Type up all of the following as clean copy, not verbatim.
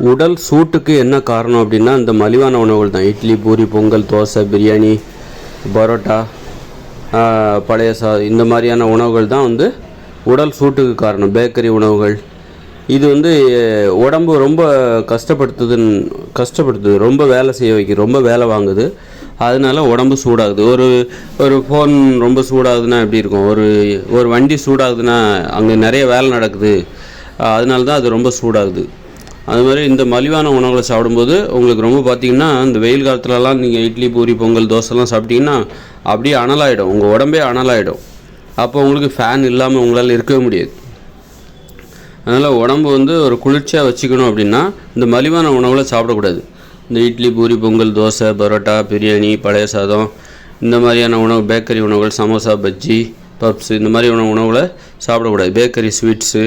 உடல் சூட்டுக்கு என்ன காரணம் அப்படின்னா இந்த மலிவான உணவுகள் தான். இட்லி, பூரி, பொங்கல், தோசை, பிரியாணி, பரோட்டா, பழைய இந்த மாதிரியான உணவுகள் தான் உடல் சூட்டுக்கு காரணம். பேக்கரி உணவுகள் இது உடம்பு ரொம்ப கஷ்டப்படுத்துது, ரொம்ப வேலை செய்ய வைக்குது, ரொம்ப வேலை வாங்குது. அதனால உடம்பு சூடாகுது. ஒரு ஃபோன் ரொம்ப சூடாகுதுன்னா எப்படி இருக்கும்? ஒரு வண்டி சூடாகுதுன்னா அங்கே நிறைய வேலை நடக்குது, அதனால தான் அது ரொம்ப சூடாகுது. அது மாதிரி இந்த மலிவான உணவுகளை சாப்பிடும்போது உங்களுக்கு ரொம்ப பார்த்திங்கன்னா இந்த வெயில் காலத்துலலாம் நீங்கள் இட்லி, பூரி, பொங்கல், தோசைலாம் சாப்பிட்டிங்கன்னா அப்படியே அனலாகிடும், உங்கள் உடம்பே அனலாகிடும். அப்போ உங்களுக்கு ஃபேன் இல்லாமல் உங்களால் இருக்கவே முடியாது. அதனால் உடம்பு ஒரு குளிர்ச்சியாக வச்சுக்கணும் அப்படின்னா இந்த மலிவான உணவுகளை சாப்பிடக்கூடாது. இந்த இட்லி, பூரி, பொங்கல், தோசை, பரோட்டா, பிரியாணி, பழைய சாதம், இந்த மாதிரியான உணவு, பேக்கரி உணவுகள், சமோசா, பஜ்ஜி, பப்ஸு, இந்த மாதிரியான உணவுகளை சாப்பிடக்கூடாது. பேக்கரி ஸ்வீட்ஸு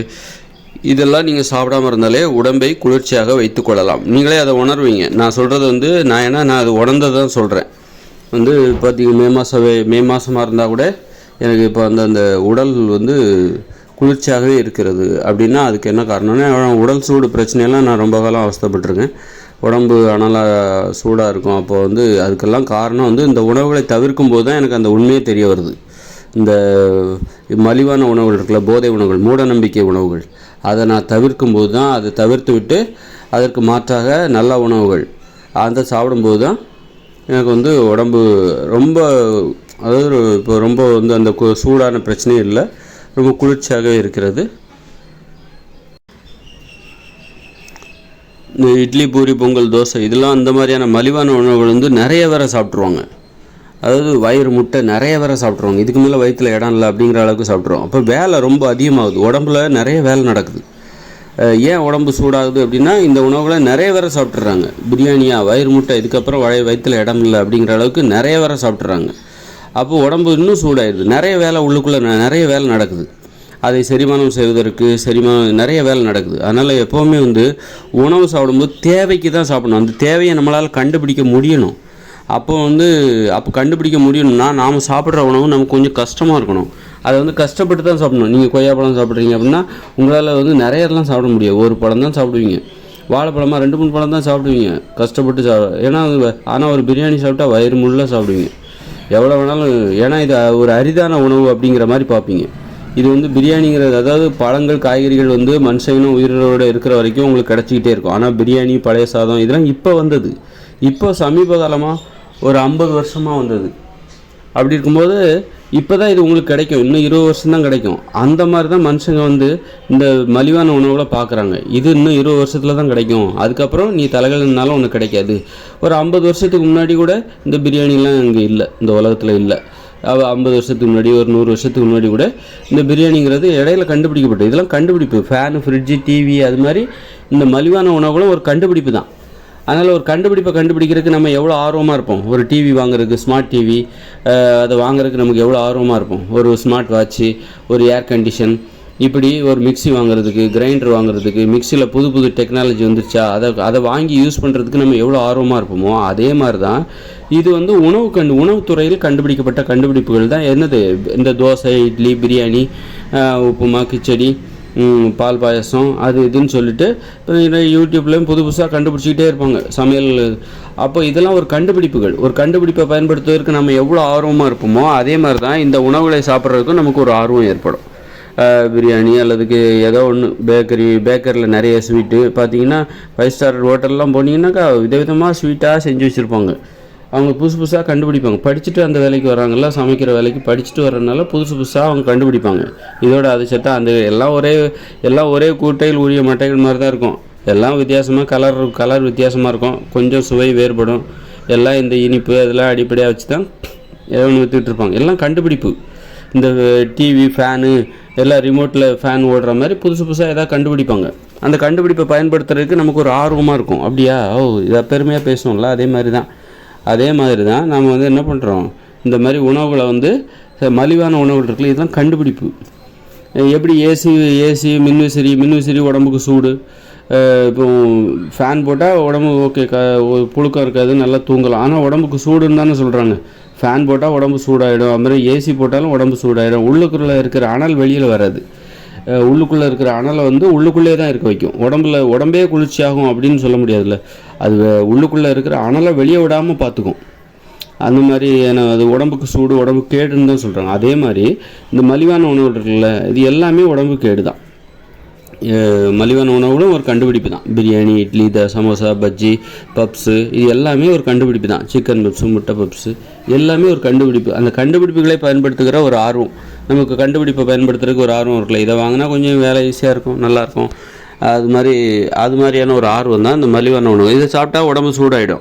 இதெல்லாம் நீங்கள் சாப்பிடாமல் இருந்தாலே உடம்பை குளிர்ச்சியாக வைத்து கொள்ளலாம். நீங்களே அதை உணர்வீங்க. நான் சொல்கிறது நான் அது உணர்ந்ததை தான் சொல்கிறேன். பார்த்திங்கன்னா மே மாதமாக இருந்தால் கூட எனக்கு இப்போ அந்த உடல் குளிர்ச்சியாகவே இருக்கிறது. அப்படின்னா அதுக்கு என்ன காரணம்னா உடல் சூடு பிரச்சனையெல்லாம் நான் ரொம்ப காலம் அவஸ்தைப்பட்டிருக்கேன். உடம்பு அனலாக சூடாக இருக்கும். அப்போது அதுக்கெல்லாம் காரணம் இந்த உணவுகளை தவிர்க்கும் போது தான் எனக்கு அந்த உண்மையே தெரிய வருது. இந்த மலிவான உணவுகள் இருக்குல்ல, போதை உணவுகள், மூட நம்பிக்கை உணவுகள், அதை நான் தவிர்க்கும்போது தான், அதை தவிர்த்து விட்டு அதற்கு மாற்றாக நல்ல உணவுகள் அதை சாப்பிடும்போது தான் எனக்கு உடம்பு ரொம்ப இப்போ ரொம்ப அந்த சூடான பிரச்சனையும் இல்லை, ரொம்ப குளிர்ச்சியாகவே இருக்கிறது. இந்த இட்லி, பூரி, பொங்கல், தோசை இதெல்லாம் அந்த மாதிரியான மலிவான உணவுகள் நிறைய பேரை சாப்பிட்ருவாங்க. அதாவது வயிறு முட்டை நிறைய பேரை சாப்பிட்ருவாங்க. இதுக்கு மேலே வயிற்றில் இடம் இல்லை அப்படிங்கிற அளவுக்கு சாப்பிட்ருவோம். அப்போ வேலை ரொம்ப அதிகமாகுது, உடம்புல நிறைய வேலை நடக்குது. ஏன் உடம்பு சூடாகுது அப்படின்னா இந்த உணவுகளை நிறைய பேரை சாப்பிட்றாங்க. பிரியாணியாக வயிறு முட்டை, இதுக்கப்புறம் வயிற்றில் இடம் இல்லை அப்படிங்கிற அளவுக்கு நிறைய பேரை சாப்பிட்றாங்க. அப்போ உடம்பு இன்னும் சூடாகிடுது. நிறைய வேலை உள்ளுக்குள்ளே நிறைய வேலை நடக்குது. அதை செரிமானம் செய்வதற்கு நிறைய வேலை நடக்குது. அதனால் எப்போவுமே உணவு சாப்பிடும்போது தேவைக்கு தான் சாப்பிடணும். அந்த தேவையை நம்மளால் கண்டுபிடிக்க முடியணும். அப்போ கண்டுபிடிக்க முடியணும்னா நாம் சாப்பிட்ற உணவு நமக்கு கொஞ்சம் கஷ்டமாக இருக்கணும். அதை கஷ்டப்பட்டு தான் சாப்பிடணும். நீங்கள் கொய்யாப்பழம் சாப்பிட்றீங்க அப்படின்னா உங்களால் நிறையலாம் சாப்பிட முடியாது. ஒரு பழம் தான் சாப்பிடுவீங்க. வாழைப்பழமாக 2-3 பழம் தான் சாப்பிடுவீங்க கஷ்டப்பட்டு ஏன்னா ஆனால் ஒரு பிரியாணி சாப்பிட்டா வயிறு முள்ளாக சாப்பிடுவீங்க எவ்வளோ வேணாலும். ஏன்னா இது ஒரு அரிதான உணவு அப்படிங்கிற மாதிரி பார்ப்பீங்க. இது பிரியாணிங்கிறது, அதாவது பழங்கள், காய்கறிகள் மனுஷனும் உயிரோடு இருக்கிற வரைக்கும் உங்களுக்கு கிடச்சிக்கிட்டே இருக்கும். ஆனால் பிரியாணி, பழைய சாதம் இதெல்லாம் இப்போ வந்தது. இப்போ சமீப காலமாக ஒரு 50 வருஷமாக வந்தது. அப்படி இருக்கும்போது இப்போ தான் இது உங்களுக்கு கிடைக்கும். இன்னும் 20 வருஷம் தான் கிடைக்கும். அந்த மாதிரி தான் மனுஷங்க இந்த மலிவான உணவுகளை பார்க்குறாங்க. இது இன்னும் 20 வருஷத்தில் தான் கிடைக்கும், அதுக்கப்புறம் நீ தலைகள்னாலும் ஒன்று கிடைக்காது. ஒரு 50 வருஷத்துக்கு முன்னாடி கூட இந்த பிரியாணிலாம் இங்கே இல்லை, இந்த உலகத்தில் இல்லை. 50 வருஷத்துக்கு முன்னாடி, ஒரு 100 வருஷத்துக்கு முன்னாடி கூட இந்த பிரியாணிங்கிறது இடையில கண்டுபிடிக்கப்பட்டது. இதெல்லாம் கண்டுபிடிப்பு. ஃபேனு, ஃப்ரிட்ஜு, டிவி, அது மாதிரி இந்த மலிவான உணவுகளும் ஒரு கண்டுபிடிப்பு தான். அதனால் ஒரு கண்டுபிடிப்பை கண்டுபிடிக்கிறதுக்கு நம்ம எவ்வளோ ஆர்வமாக இருப்போம். ஒரு டிவி வாங்குறதுக்கு, ஸ்மார்ட் டிவி அதை வாங்குறதுக்கு நமக்கு எவ்வளோ ஆர்வமாக இருப்போம். ஒரு ஸ்மார்ட் வாட்ச்சு, ஒரு ஏர் கண்டிஷன், இப்படி ஒரு மிக்சி வாங்குறதுக்கு, கிரைண்டர் வாங்குறதுக்கு, மிக்சியில் புது டெக்னாலஜி வந்துருச்சா அதை வாங்கி யூஸ் பண்ணுறதுக்கு நம்ம எவ்வளோ ஆர்வமாக இருப்போமோ அதே மாதிரி தான் இது உணவுத்துறையில் கண்டுபிடிக்கப்பட்ட கண்டுபிடிப்புகள் தான். என்னது? இந்த தோசை, இட்லி, பிரியாணி, உப்புமா, கிச்சடி, பால் பாயசம், அது இதுன்னு சொல்லிட்டு யூடியூப்லேயும் புதுசாக கண்டுபிடிச்சிக்கிட்டே இருப்பாங்க சமையல். அப்போ இதெல்லாம் ஒரு கண்டுபிடிப்புகள். ஒரு கண்டுபிடிப்பை பயன்படுத்துவதற்கு நம்ம எவ்வளோ ஆர்வமாக இருப்போமோ அதே மாதிரி தான் இந்த உணவுகளை சாப்பிட்றதுக்கும் நமக்கு ஒரு ஆர்வம் ஏற்படும். பிரியாணி அல்லதுக்கு ஏதோ ஒன்று பேக்கரியில் நிறைய ஸ்வீட்டு பார்த்திங்கன்னா 5 ஸ்டார் ஹோட்டல்லாம் போனீங்கன்னாக்கா விதவிதமாக ஸ்வீட்டாக செஞ்சு வச்சுருப்பாங்க. அவங்க புதுசாக கண்டுபிடிப்பாங்க. படிச்சுட்டு அந்த வேலைக்கு வராங்கல்ல, சமைக்கிற வேலைக்கு படிச்சுட்டு வர்றதுனால புதுசாக அவங்க கண்டுபிடிப்பாங்க. இதோட அது சட்டா அந்த எல்லாம் ஒரே கூட்டையில் உரிய மட்டைகள் மாதிரி தான் இருக்கும். எல்லாம் வித்தியாசமாக கலர் வித்தியாசமாக இருக்கும், கொஞ்சம் சுவை வேறுபடும். எல்லாம் இந்த இனிப்பு அதெல்லாம் அடிப்படையாக வச்சு தான் ஏதோ ஒன்று விற்றுக்கிட்டு இருப்பாங்க. எல்லாம் கண்டுபிடிப்பு. இந்த டிவி, ஃபேனு எல்லாம் ரிமோட்டில் ஃபேன் ஓடுற மாதிரி புதுசாக எதாவது கண்டுபிடிப்பாங்க. அந்த கண்டுபிடிப்பை பயன்படுத்துறதுக்கு நமக்கு ஒரு ஆர்வமாக இருக்கும். அப்படியா, இதை பெருமையாக பேசணும்ல, அதே மாதிரி தான் நம்ம என்ன பண்ணுறோம், இந்த மாதிரி உணவுகளை மலிவான உணவுகள் இருக்குல்ல, இதெல்லாம் கண்டுபிடிப்பு. எப்படி ஏசி மின்விசிறி உடம்புக்கு சூடு. இப்போ ஃபேன் போட்டால் உடம்பு ஓகே, புழுக்கம் இருக்காது, நல்லா தூங்கலாம். ஆனால் உடம்புக்கு சூடுன்னு தானே சொல்கிறாங்க. ஃபேன் போட்டால் உடம்பு சூடாகிடும், அது மாதிரி ஏசி போட்டாலும் உடம்பு சூடாகிடும். உள்ளுக்குள்ளே இருக்கிற அனல் வெளியில் வராது. உள்ளுக்குள்ளே இருக்கிற அனலை வந்து உள்ளுக்குள்ளே தான் இருக்க வைக்கும். உடம்பே குளிர்ச்சியாகும் அப்படின்னு சொல்ல முடியாதுல்ல. அது உள்ளுக்குள்ளே இருக்கிற அனலை வெளியே விடாமல் பார்த்துக்கும். அந்த மாதிரி அது உடம்புக்கு சூடு, உடம்புக்கு கேடுன்னு தான் சொல்கிறாங்க. அதே மாதிரி இந்த மலிவான உணவு இருக்குல்ல, இது எல்லாமே உடம்புக்கு கேடு தான். மலிவான உணவுகளும் ஒரு கண்டுபிடிப்பு தான். பிரியாணி, இட்லி, சமோசா, பஜ்ஜி, பப்ஸு, இது எல்லாமே ஒரு கண்டுபிடிப்பு தான். சிக்கன் பப்ஸு, முட்டை பப்ஸு எல்லாமே ஒரு கண்டுபிடிப்பு. அந்த கண்டுபிடிப்புகளை பயன்படுத்துகிற ஒரு ஆர்வம், நமக்கு கண்டுபிடிப்பை பயன்படுத்துறதுக்கு ஒரு ஆர்வம் இருக்குல்ல. இதை வாங்கினா கொஞ்சம் வேலை ஈஸியாக இருக்கும், நல்லாயிருக்கும், அது மாதிரியான ஒரு ஆர்வம் தான் இந்த மலிவான உணவு. இதை சாப்பிட்டா உடம்பு சூடாகிடும்.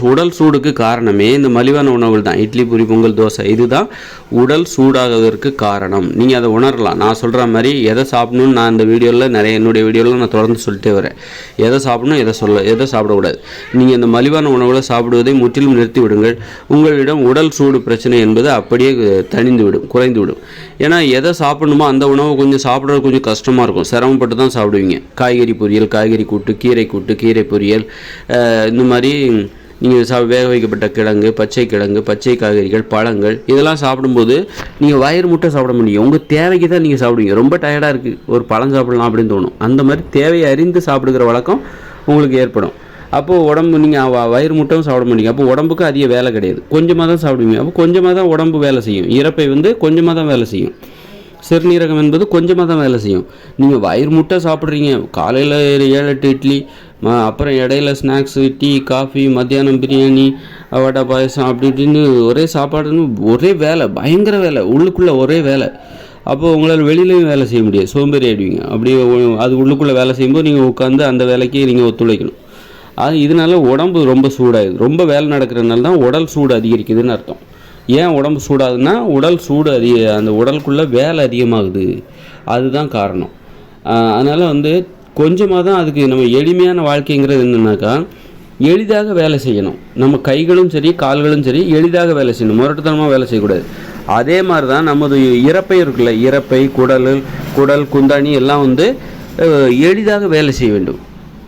உடல் சூடுக்கு காரணமே இந்த மலிவான உணவுகள் தான். இட்லி, பூரி, பொங்கல், தோசை, இதுதான் உடல் சூடாகுவதற்கு காரணம். நீங்கள் அதை உணரலாம். நான் சொல்கிற மாதிரி எதை சாப்பிடணும்னு நான் இந்த வீடியோவில் என்னுடைய வீடியோவில் நான் தொடர்ந்து சொல்லிட்டே வரேன். எதை சாப்பிடணும், எதை சாப்பிடக்கூடாது. நீங்கள் இந்த மலிவான உணவுகளை சாப்பிடுவதை முற்றிலும் நிறுத்தி விடுங்கள். உங்களிடம் உடல் சூடு பிரச்சனை என்பது அப்படியே குறைந்துவிடும். ஏன்னா எதை சாப்பிடணுமோ அந்த உணவை கொஞ்சம் சாப்பிட்றது கொஞ்சம் கஷ்டமாக இருக்கும், சிரமப்பட்டு தான் சாப்பிடுவீங்க. காய்கறி பொரியல், காய்கறி கூட்டு, கீரை பொரியல், இந்த மாதிரி நீங்கள் வேக வைக்கப்பட்ட கிழங்கு, பச்சை காய்கறிகள், பழங்கள், இதெல்லாம் சாப்பிடும்போது நீங்கள் வயிறு முட்டை சாப்பிட முடியும். உங்கள் தேவைக்கு தான் நீங்கள் சாப்பிடுவீங்க. ரொம்ப டயர்டாக இருக்குது, ஒரு பழம் சாப்பிடலாம் அப்படின்னு தோணும். அந்த மாதிரி தேவையை அறிந்து சாப்பிடுகிற வழக்கம் உங்களுக்கு ஏற்படும். அப்போது உடம்பு நீங்கள் வயிறு முட்டையும் சாப்பிட மாட்டீங்க. அப்போ உடம்புக்கு அதிக வேலை கிடையாது, கொஞ்சமாக தான் சாப்பிடுவீங்க. அப்போ கொஞ்சமாக தான் உடம்பு வேலை செய்யும். இறப்பை கொஞ்சமாக தான் வேலை செய்யும். சிறுநீரகம் என்பது கொஞ்சமாக தான் வேலை செய்யும். நீங்கள் வயிறு முட்டை சாப்பிட்றீங்க, காலையில் 7-8 இட்லி, அப்புறம் இடையில ஸ்நாக்ஸு, டீ, காஃபி, மத்தியானம் பிரியாணி, வடை, பாயசம், அப்படி இப்படின்னு ஒரே சாப்பாடுன்னு ஒரே வேலை, பயங்கர வேலை, உள்ளுக்குள்ளே ஒரே வேலை. அப்போது உங்களால் வெளியிலையும் வேலை செய்ய முடியாது, சோம்பேறி ஆகிடுவீங்க. அப்படியே அது உள்ளுக்குள்ளே வேலை செய்யும்போது நீங்கள் உட்காந்து அந்த வேலைக்கு நீங்கள் ஒத்துழைக்கணும். இதனால உடம்பு ரொம்ப சூடாகுது. ரொம்ப வேலை நடக்கிறதுனால தான் உடல் சூடு அதிகரிக்குதுன்னு அர்த்தம். ஏன் உடம்பு சூடாகுதுன்னா உடல் சூடு அந்த உடலுக்குள்ளே வேலை அதிகமாகுது, அதுதான் காரணம். அதனால் கொஞ்சமாக தான் அதுக்கு நம்ம எளிமையான வாழ்க்கைங்கிறது என்னென்னாக்கா, எளிதாக வேலை செய்யணும். நம்ம கைகளும் சரி கால்களும் சரி எளிதாக வேலை செய்யணும், முரட்டுத்தனமாக வேலை செய்யக்கூடாது. அதே மாதிரி தான் நமது இறப்பை இருக்குல்ல, இறப்பை, குடல், குந்தாணி எல்லாம் எளிதாக வேலை செய்ய வேண்டும்,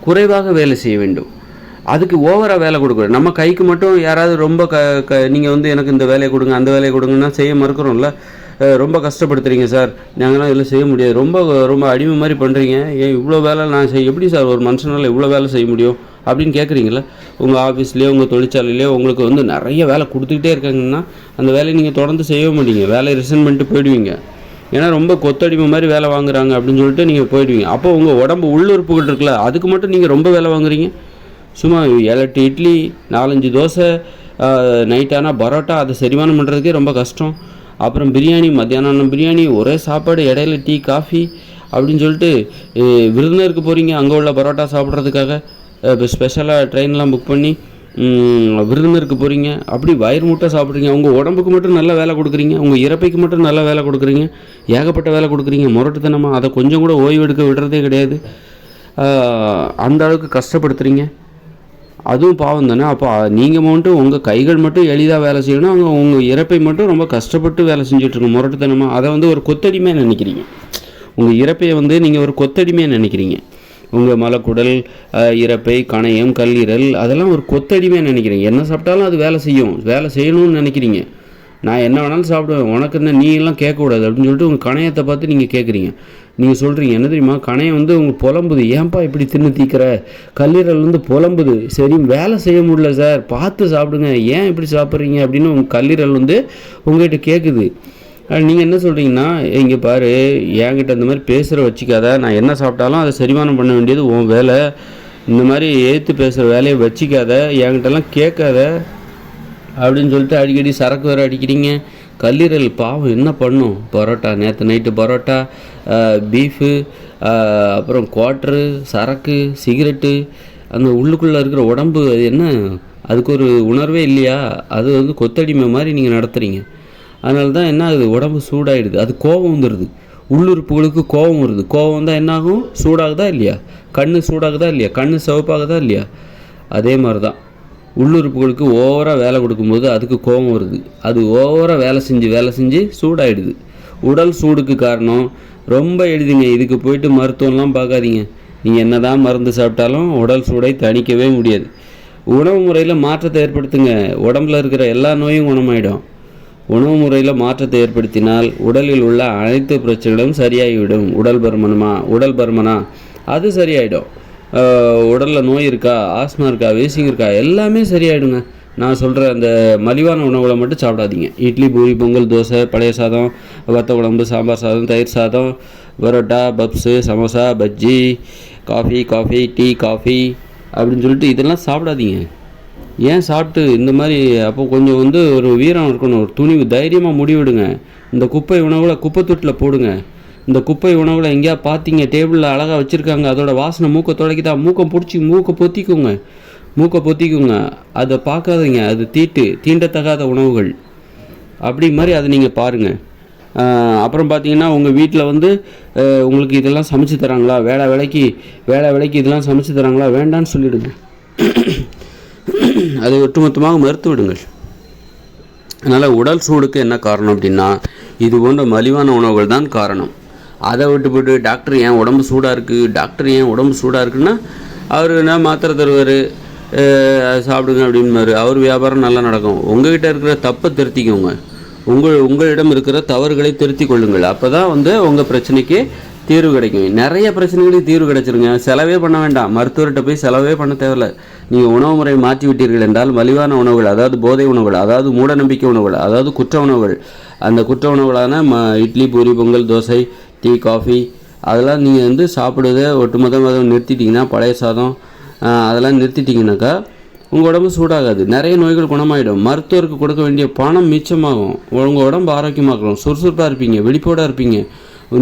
குறைவாக வேலை செய்ய வேண்டும். அதுக்கு ஓவராக வேலை கொடுக்குறோம். நம்ம கைக்கு மட்டும் யாராவது ரொம்ப நீங்கள் எனக்கு இந்த வேலையை கொடுங்க, அந்த வேலையை கொடுங்கன்னா செய்ய மறுக்கிறோம்ல. ரொம்ப கஷ்டப்படுத்துறீங்க சார், நாங்களாம் இதெல்லாம் செய்ய முடியாது, ரொம்ப அடிமை மாதிரி பண்ணுறீங்க, ஏன் இவ்வளோ வேலை நான் எப்படி சார் ஒரு மனுஷனால் இவ்வளோ வேலை செய்ய முடியும் அப்படின்னு கேட்குறீங்களா? உங்கள் ஆஃபீஸ்லேயோ உங்கள் தொழிற்சாலையிலையோ உங்களுக்கு நிறைய வேலை கொடுத்துக்கிட்டே இருக்காங்கன்னா அந்த வேலையை நீங்கள் தொடர்ந்து செய்ய மாட்டீங்க, வேலையை ரிசைன் பண்ணிட்டு போயிடுவீங்க. ஏன்னா ரொம்ப கொத்தடிமை மாதிரி வேலை வாங்குறாங்க அப்படின்னு சொல்லிட்டு நீங்கள் போயிடுவீங்க. அப்போ உங்கள் உடம்பு உள்ளுறுப்புகள் இருக்குல்ல, அதுக்கு மட்டும் நீங்கள் ரொம்ப வேலை வாங்குறீங்க. சும்மா 7-8 இட்லி, 4-5 தோசை, நைட்டானால் பரோட்டா, அதை செரிமானம் பண்ணுறதுக்கே ரொம்ப கஷ்டம். அப்புறம் பிரியாணி, மத்தியானம் பிரியாணி, ஒரே சாப்பாடு, இடையில டீ, காஃபி அப்படின்னு சொல்லிட்டு விருதுநருக்கு போகிறீங்க அங்கே உள்ள பரோட்டா சாப்பிட்றதுக்காக. ஸ்பெஷலாக ட்ரெயின்லாம் புக் பண்ணி விருதுநருக்கு போகிறீங்க, அப்படி வயிறு முட்டை சாப்பிட்றீங்க. உங்கள் உடம்புக்கு மட்டும் நல்ல வேலை கொடுக்குறீங்க, உங்கள் இறப்பைக்கு மட்டும் நல்ல வேலை கொடுக்குறீங்க, ஏகப்பட்ட வேலை கொடுக்குறீங்க. முரட்டுத்தனமாக அதை கொஞ்சம் கூட ஓய்வு எடுக்க விடுறதே கிடையாது. அந்த அளவுக்கு கஷ்டப்படுத்துகிறீங்க, அதுவும் பாவம் தானே. அப்போ நீங்கள் மட்டும் உங்கள் கைகள் மட்டும் எளிதாக வேலை செய்யணும், அவங்க உங்கள் இறப்பை மட்டும் ரொம்ப கஷ்டப்பட்டு வேலை செஞ்சுட்ருக்கோம் முரட்டுத்தனமாக. அதை ஒரு கொத்தடிமையாக நினைக்கிறீங்க. உங்கள் இறப்பையை நீங்கள் ஒரு கொத்தடிமையாக நினைக்கிறீங்க. உங்கள் மலக்குடல், இறப்பை, கணையம், கல்லீரல், அதெல்லாம் ஒரு கொத்தடிமையாக நினைக்கிறீங்க. என்ன சாப்பிட்டாலும் அது வேலை செய்யணும்னு நினைக்கிறீங்க. நான் என்ன வேணாலும் சாப்பிடுவேன், உனக்கு என்ன, நீ எல்லாம் கேட்கக்கூடாது அப்படின்னு சொல்லிட்டு உங்கள் கணையத்தை பார்த்து நீங்கள் கேட்குறீங்க. நீங்கள் சொல்கிறீங்க என்ன தெரியுமா, கணையம் உங்களுக்கு புலம்புது, ஏன்பா இப்படி தின்னு தீக்கிற, கல்லீரல் புலம்புது, சரி வேலை செய்ய முடியல சார், பார்த்து சாப்பிடுங்க, ஏன் இப்படி சாப்பிட்றீங்க அப்படின்னு உங்கள் கல்லீரல் உங்கள்கிட்ட கேட்குது. நீங்கள் என்ன சொல்கிறீங்கன்னா, இங்கே பாரு, என்கிட்ட இந்த மாதிரி பேசுகிற வச்சுக்காத, நான் என்ன சாப்பிட்டாலும் அதை செரிமானம் பண்ண வேண்டியது உன் வேலை, இந்த மாதிரி ஏற்று பேசுகிற வேலையை வச்சிக்காத, என்கிட்டலாம் கேட்காத அப்படின்னு சொல்லிட்டு அடிக்கடி சரக்கு வேறு அடிக்கிறீங்க. கல்லீரல் பாவம் என்ன பண்ணும், பரோட்டா, நேற்று நைட்டு பரோட்டா, பீஃபு, அப்புறம் குவாட்ரு, சரக்கு, சிகரெட்டு, அந்த உள்ளுக்குள்ளே இருக்கிற உடம்பு அது என்ன, அதுக்கு ஒரு உணர்வே இல்லையா? அது கொத்தடிமை மாதிரி நீங்கள் நடத்துகிறீங்க. அதனால தான் என்ன ஆகுது, உடம்பு சூடாகிடுது, அது கோபம் வந்துடுது, உள்ளுறுப்புகளுக்கு கோபம் வருது. கோபம் தான் என்னாகும், சூடாகுதா இல்லையா, கண் சூடாகுதா இல்லையா, கண் சிவப்பாகுதா இல்லையா? அதே மாதிரி தான் உள்ளுறுப்புகளுக்கு ஓவராக வேலை கொடுக்கும்போது அதுக்கு கோபம் வருது, அது ஓவராக வேலை செஞ்சு சூடாகிடுது. உடல் சூடுக்கு காரணம் ரொம்ப எளிதுங்க. இதுக்கு போயிட்டு மருத்துவம்லாம் பார்க்காதீங்க. நீங்கள் என்ன தான் மருந்து சாப்பிட்டாலும் உடல் சூடை தணிக்கவே முடியாது. உணவு முறையில் மாற்றத்தை ஏற்படுத்துங்க, உடம்புல இருக்கிற எல்லா நோயும் குணமாயிடும். உணவு முறையில் மாற்றத்தை ஏற்படுத்தினால் உடலில் உள்ள அனைத்து பிரச்சனைகளும் சரியாகிவிடும். உடல் பருமனா அது சரியாயிடும். உடலில் நோய் இருக்கா, ஆஸ்மா இருக்கா, வீசிங் இருக்கா, எல்லாமே சரியாயிடுங்க. நான் சொல்கிற அந்த மலிவான உணவுகளை மட்டும் சாப்பிடாதீங்க. இட்லி, பூரி, பொங்கல், தோசை, பழைய சாதம், வத்த குழம்பு, சாம்பார் சாதம், தயிர் சாதம், parotta, puffs, samosa, bajji, coffee, tea, coffee அப்படின்னு சொல்லிட்டு இதெல்லாம் சாப்பிடாதீங்க. ஏன் சாப்பிட்டு இந்த மாதிரி அப்போ கொஞ்சம் ஒரு வீரம் இருக்கணும், ஒரு துணிவு, தைரியமாக முடிவெடுங்க. இந்த குப்பை உணவுகளை குப்பை தொட்டில் போடுங்க. இந்த குப்பை உணவுகளை எங்கேயா பார்த்தீங்க டேபிளில் அழகாக வச்சுருக்காங்க, அதோட வாசனை மூக்கை துடைக்கிதா, மூக்கை பொத்திக்குங்க. அதை பார்க்காதீங்க, அது தீண்டத்தகாத உணவுகள் அப்படி மாதிரி அதை நீங்கள் பாருங்கள். அப்புறம் பார்த்தீங்கன்னா உங்கள் வீட்டில் உங்களுக்கு இதெல்லாம் சமைச்சு தராங்களா, வேலை வேலைக்கு இதெல்லாம் சமைச்சு தராங்களா, வேண்டான்னு சொல்லிவிடுங்க. அதை ஒட்டுமொத்தமாக மறுத்து விடுங்கள். அதனால் உடல் சூடுக்கு என்ன காரணம் அப்படின்னா இது போன்ற மலிவான உணவுகள் தான் காரணம். அதை விட்டுவிட்டு டாக்டர் ஏன் உடம்பு சூடாக இருக்குன்னா அவர் என்ன மாத்திரை தருவார், சாப்பிடுங்க அப்படின்பாரு. அவர் வியாபாரம் நல்லா நடக்கும். உங்கள்கிட்ட இருக்கிற தப்பை திருத்திக்கோங்க. உங்களிடம் இருக்கிற தவறுகளை திருத்தி கொள்ளுங்கள். அப்போ தான் உங்கள் பிரச்சனைக்கு தீர்வு கிடைக்கும். நிறைய பிரச்சனைகளுக்கு தீர்வு கிடைச்சிருங்க. செலவே பண்ண வேண்டாம், மருத்துவர்கிட்ட போய் செலவே பண்ண தேவையில்லை. நீங்கள் உணவு முறை மாற்றி விட்டீர்கள் என்றால் மலிவான உணவுகள், அதாவது போதை உணவுகள், அதாவது மூட நம்பிக்கை உணவுகள், அதாவது குற்ற உணவுகள், அந்த குற்ற உணவுகளான இட்லி, பூரி, பொங்கல், தோசை, டீ, காஃபி அதெல்லாம் நீங்கள் சாப்பிடுவதை ஒட்டுமொத்தமாக நிறுத்திட்டிங்கன்னா, பழைய சாதம் அதெல்லாம் நிறுத்திட்டிங்கனாக்கா உங்கள் உடம்பு சூடாகாது, நிறைய நோய்கள் குணமாயிடும். மருத்துவருக்கு கொடுக்க வேண்டிய பணம் மிச்சமாகும். உங்கள் உடம்பு ஆரோக்கியமாகணும், சுறுசுறுப்பாக இருப்பீங்க, விழிப்போடு இருப்பீங்க.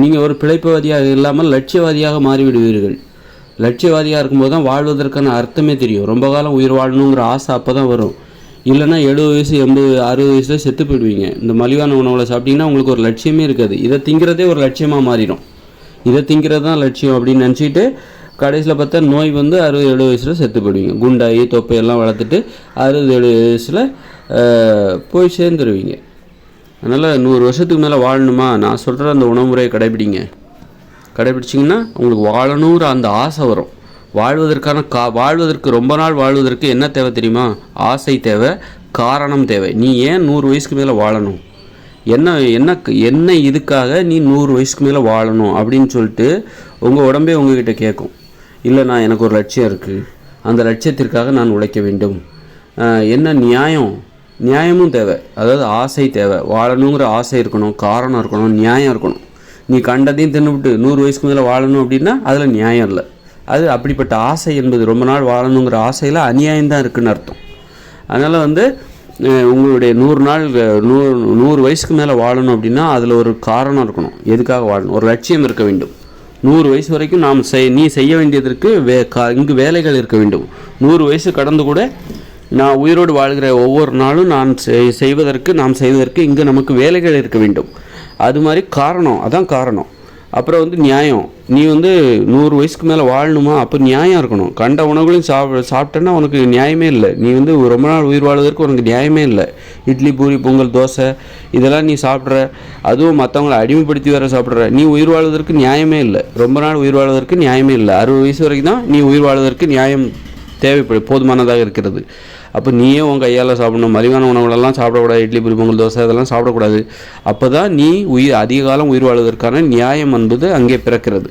நீங்கள் ஒரு பிழைப்புவாதியாக இல்லாமல் லட்சியவாதியாக மாறிவிடுவீர்கள். லட்சியவாதியாக இருக்கும்போது தான் வாழ்வதற்கான அர்த்தமே தெரியும். ரொம்ப காலம் உயிர் வாழணுங்கிற ஆசை அப்போ தான் வரும். இல்லைன்னா 70 வயசு 80 60 வயசில் செத்து போயிடுவீங்க. இந்த மலிவான உணவுகளை சாப்பிட்டீங்கன்னா உங்களுக்கு ஒரு லட்சியமே இருக்காது. இதை திங்கிறதே ஒரு லட்சியமாக மாறிடும். இதை திங்கிறது தான் லட்சியம் அப்படின்னு நினச்சிட்டு கடைசியில் பார்த்தா நோய் 60-70 வயசில் செத்து போயிடுவீங்க. குண்டாகி தொப்பையெல்லாம் வளர்த்துட்டு 60-70 வயசில் போய் சேர்ந்துருவீங்க. அதனால் 100 வருஷத்துக்கு மேலே வாழணுமா, நான் சொல்கிற அந்த உணவு முறையை கடைபிடிச்சிங்கன்னா உங்களுக்கு வாழணுங்கிற அந்த ஆசை வரும். வாழ்வதற்கு ரொம்ப நாள் வாழ்வதற்கு என்ன தேவை தெரியுமா? ஆசை தேவை, காரணம் தேவை. நீ ஏன் 100 வயசுக்கு மேலே வாழணும், என்ன இதுக்காக நீ 100 வயசுக்கு மேலே வாழணும் அப்படின்னு சொல்லிட்டு உங்கள் உடம்பே உங்ககிட்ட கேட்கும். இல்லைண்ணா எனக்கு ஒரு லட்சியம் இருக்குது, அந்த லட்சியத்திற்காக நான் உழைக்க வேண்டும். என்ன நியாயமும் தேவை, அதாவது ஆசை தேவை. வாழணுங்கிற ஆசை இருக்கணும், காரணம் இருக்கணும், நியாயம் இருக்கணும். நீ கண்டதையும் தின்னுவிட்டு 100 வயசுக்கு மேலே வாழணும் அப்படின்னா அதில் நியாயம் இல்லை. அது அப்படிப்பட்ட ஆசை என்பது ரொம்ப நாள் வாழணுங்கிற ஆசையில் அநியாயம்தான் இருக்குதுன்னு அர்த்தம். அதனால் உங்களுடைய 100 வயசுக்கு மேலே வாழணும் அப்படின்னா அதில் ஒரு காரணம் இருக்கணும், எதுக்காக வாழணும், ஒரு லட்சியம் இருக்க வேண்டும். 100 வயசு வரைக்கும் நீ செய்ய வேண்டியதற்கு இங்கு வேலைகள் இருக்க வேண்டும். 100 வயசு கடந்து கூட நான் உயிரோடு வாழ்கிற ஒவ்வொரு நாளும் நாம் செய்வதற்கு இங்கு நமக்கு வேலைகள் இருக்க வேண்டும். அது மாதிரி காரணம், அதான் காரணம். அப்புறம் நியாயம். நீ 100 வயசுக்கு மேலே வாழணுமா, அப்போ நியாயம் இருக்கணும். கண்ட உணவுகளையும் சாப்பிட்டேன்னா உனக்கு நியாயமே இல்லை. நீ ரொம்ப நாள் உயிர் வாழ்வதற்கு உனக்கு நியாயமே இல்லை. இட்லி, பூரி, பொங்கல், தோசை இதெல்லாம் நீ சாப்பிட்ற, அதுவும் மற்றவங்களை அடிமைப்படுத்தி வேற சாப்பிட்ற. நீ உயிர் வாழ்வதற்கு நியாயமே இல்லை. ரொம்ப நாள் உயிர் வாழ்வதற்கு நியாயமே இல்லை. 60 வயசு வரைக்கும் தான் நீ உயிர் வாழ்வதற்கு நியாயம் போதுமானதாக இருக்கிறது. அப்போ நீயே உன் கையால் சாப்பிடணும். மலிவான உணவுகளெல்லாம் சாப்பிடக்கூடாது. இட்லி, பூரி, பொங்கல், தோசை இதெல்லாம் சாப்பிடக்கூடாது. அப்போ தான் நீ அதிக காலம் உயிர் வாழ்வதற்கான நியாயம் என்பது அங்கே பிறக்கிறது.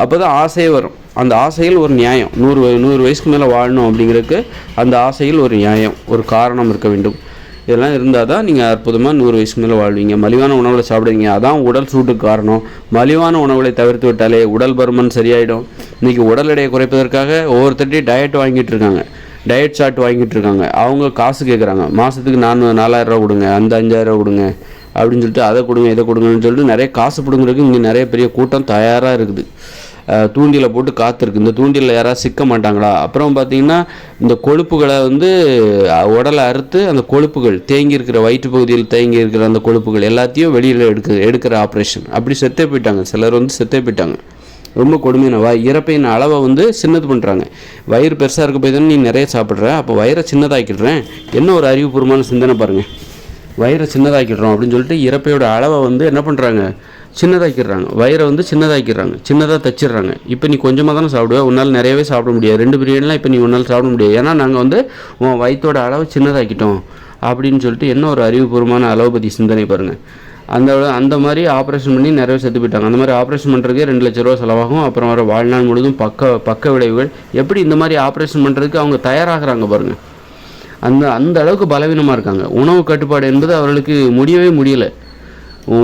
அப்போ தான் ஆசையே வரும். அந்த ஆசையில் ஒரு நியாயம், 100 வயசுக்கு மேலே வாழணும் அப்படிங்கிறதுக்கு அந்த ஆசையில் ஒரு நியாயம், ஒரு காரணம் இருக்க வேண்டும். இதெல்லாம் இருந்தால் தான் நீங்கள் அற்புதமாக 100 வயசுக்கு மேலே வாழ்வீங்க. மலிவான உணவுகளை சாப்பிடுவீங்க, அதான் உடல் சூட்டுக்கு காரணம். மலிவான உணவுகளை தவிர்த்து விட்டாலே உடல் பருமன் சரியாயிடும். இன்றைக்கி உடல் எடையை குறைப்பதற்காக ஒவ்வொருத்தட்டையும் டயட் சார்ட் வாங்கிட்டு இருக்காங்க. அவங்க காசு கேட்குறாங்க. மாதத்துக்கு 4000 ரூபா கொடுங்க, அந்த 5000 ரூபா கொடுங்க அப்படின்னு சொல்லிட்டு அதை கொடுங்க இதை கொடுங்கன்னு சொல்லிட்டு நிறைய காசு பிடுங்குறதுக்கு இங்கே நிறைய பெரிய கூட்டம் தயாராக இருக்குது. தூண்டியில் போட்டு காத்திருக்கு. இந்த தூண்டியில் யாராவது சிக்க மாட்டாங்களா? அப்புறம் பார்த்திங்கன்னா இந்த கொழுப்புகளை உடலை அறுத்து அந்த கொழுப்புகள் தேங்கி இருக்கிற வயிற்று பகுதியில் தேங்கி இருக்கிற அந்த கொழுப்புகள் எல்லாத்தையும் வெளியில் எடுக்கிற ஆப்ரேஷன். அப்படி செத்தே போயிட்டாங்க. சிலர் செத்தே போயிட்டாங்க. ரொம்ப கொடுமையான இறப்பையின் அளவை சின்னது பண்ணுறாங்க. வயிறு பெருசாக இருக்க போய் தானே நீ நிறைய சாப்பிட்ற, அப்போ வயிறை சின்னதாக்கிடுறேன். என்ன ஒரு அறிவுபூர்வமான சிந்தனை பாருங்கள். வயிறை சின்னதாக்கிடுறோம் அப்படின்னு சொல்லிட்டு இறப்பையோட அளவை என்ன பண்ணுறாங்க, சின்னதாக்கிடுறாங்க. வயிறை சின்னதாக தச்சிடுறாங்க. இப்போ நீ கொஞ்சமாக தானே சாப்பிடுவேன், உன்னால் நிறையவே சாப்பிட முடியாது. 2 பிரியாணிலாம் இப்போ நீ உன்னால் சாப்பிட முடியாது. ஏன்னா நாங்கள் உன் வயிற்றோட அளவை சின்னதாக்கிட்டோம். அப்படின்னு சொல்லிட்டு என்ன ஒரு அறிவுபூர்வமான அலோபதி சிந்தனை பாருங்கள். அந்த மாதிரி ஆப்ரேஷன் பண்ணி நிறைய செத்து போயிட்டாங்க. அந்த மாதிரி ஆப்ரேஷன் பண்ணுறதுக்கே 2 லட்ச ரூபா செலவாகும். அப்புறம் வர வாழ்நாள் முழுதும் பக்க விளைவுகள். எப்படி இந்த மாதிரி ஆப்ரேஷன் பண்ணுறதுக்கு அவங்க தயாராகிறாங்க பாருங்கள். அந்த அளவுக்கு பலவீனமாக இருக்காங்க. உணவு கட்டுப்பாடு என்பது அவர்களுக்கு முடியலை.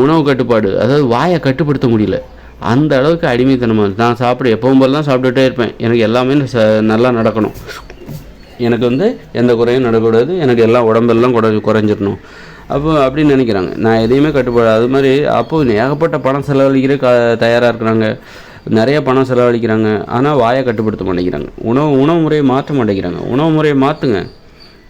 உணவு கட்டுப்பாடு, அதாவது வாயை கட்டுப்படுத்த முடியல. அந்த அளவுக்கு அடிமைத்தனமாக நான் எப்பவும் போல தான் சாப்பிட்டுட்டே இருப்பேன். எனக்கு எல்லாமே நல்லா நடக்கணும், எனக்கு எந்த குறையும் நடக்கக்கூடாது, எனக்கு எல்லாம் உடம்பெல்லாம் குறைஞ்சிடணும் அப்படின்னு நினைக்கிறாங்க. நான் எதையுமே கட்டுப்பாடு அது மாதிரி. அப்போது ஏகப்பட்ட பணம் செலவழிக்கிற தயாராக இருக்கிறாங்க, நிறைய பணம் செலவழிக்கிறாங்க. ஆனால் வாயை கட்டுப்படுத்த மாட்டேங்கிறாங்க. உணவு முறையை மாற்ற மாட்டேங்கிறாங்க. உணவு முறையை மாற்றுங்க,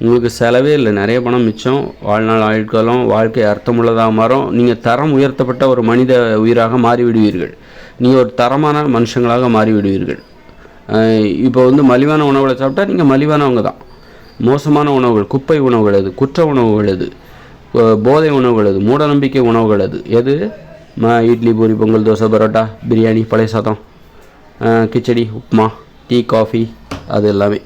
உங்களுக்கு செலவே இல்லை, நிறைய பணம் மிச்சம், வாழ்நாள் ஆயுட்காலம், வாழ்க்கை அர்த்தமுள்ளதாக மாறும். நீங்கள் தரம் உயர்த்தப்பட்ட ஒரு மனித உயிராக மாறிவிடுவீர்கள். நீங்கள் ஒரு தரமான மனுஷங்களாக மாறிவிடுவீர்கள். இப்போ மலிவான உணவுகளை சாப்பிட்டா நீங்கள் மலிவானவங்க தான். மோசமான உணவுகள், குப்பை உணவுகள் அது, குற்ற உணவுகள் அது, போதை உணவுகள் அது, மூடநம்பிக்கை உணவுகள் அது எது? இட்லி, பூரி, பொங்கல், தோசை, பரோட்டா, பிரியாணி, பழைய சாதம், கிச்சடி, உப்புமா, டீ, காஃபி, அது எல்லாமே.